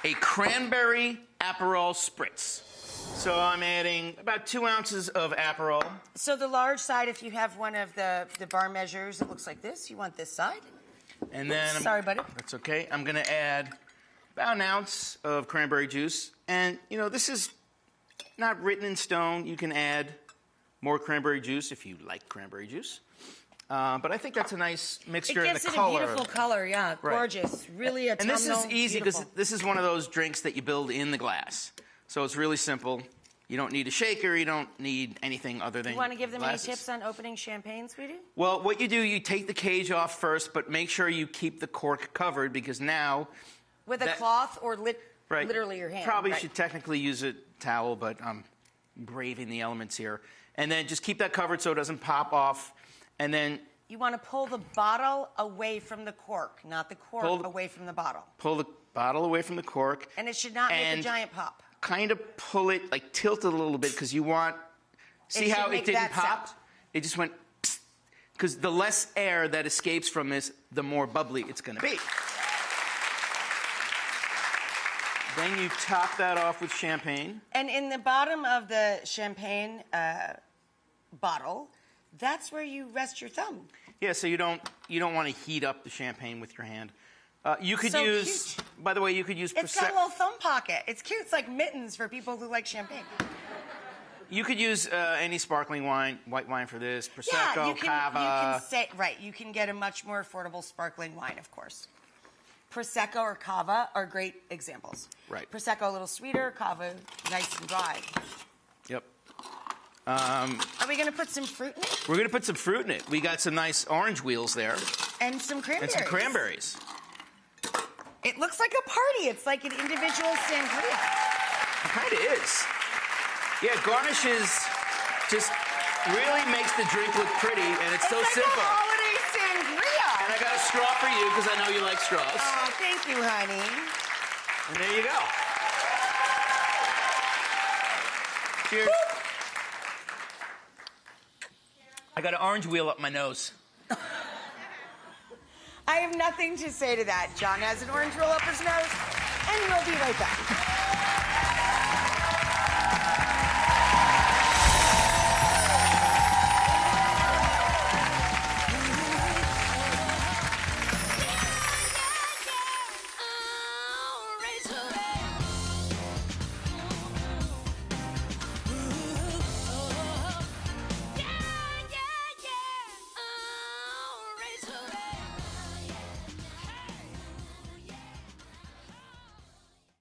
a cranberry Aperol Spritz. So I'm adding about 2 ounces of Aperol. So the large side, if you have one of the bar measures, it looks like this. You want this side. And then, sorry, buddy. That's okay. I'm gonna add about an ounce of cranberry juice. And you know, this is not written in stone. You can add more cranberry juice if you like cranberry juice. But I think that's a nice mixture in the color. It gives it a beautiful color, yeah, Right. Gorgeous. Really a And this is easy because beautiful. this is one of those drinks that you build in the glass. So it's really simple. You don't need a shaker. You don't need anything other than You want to give them glasses. any tips on opening champagne, sweetie? Well, what you do, you take the cage off first, but make sure you keep the cork covered because now... With a cloth or Right. literally your hand? Probably right. should technically use a towel, but I'm braving the elements here. And then just keep that covered so it doesn't pop off. And then... You want to pull the bottle away from the cork, not the cork away from the bottle. Pull the bottle away from the cork. And it should not make a giant pop. Kind of pull it, like tilt it a little bit because you want... See how it didn't pop? Sound. It just went... Because the less air that escapes from this, the more bubbly it's going to be. Then you top that off with champagne. And in the bottom of the champagne bottle, that's where you rest your thumb. Yeah, so you don't want to heat up the champagne with your hand. You could So use, cute. by the way, you could use It's got a little thumb pocket. It's cute. It's like mittens for people who like champagne. You could use any sparkling wine, white wine for this, Prosecco, Yeah, Cava. You can get a much more affordable sparkling wine, of course. Prosecco or Cava are great examples. Right. Prosecco a little sweeter, Cava nice and dry. Yep. Are we going to put some fruit in it? We're going to put some fruit in it. We got some nice orange wheels there. And some cranberries. And some cranberries. It looks like a party. It's like an individual sangria. It kind of is. Yeah, garnishes just really makes the drink look pretty, and it's so like simple. a holiday sangria. And I got a straw for you because I know you like straws. Oh, thank you, honey. And there you go. Cheers. Woo. I got an orange wheel up my nose. I have nothing to say to that. John has an orange roll up his nose, and we'll be right back.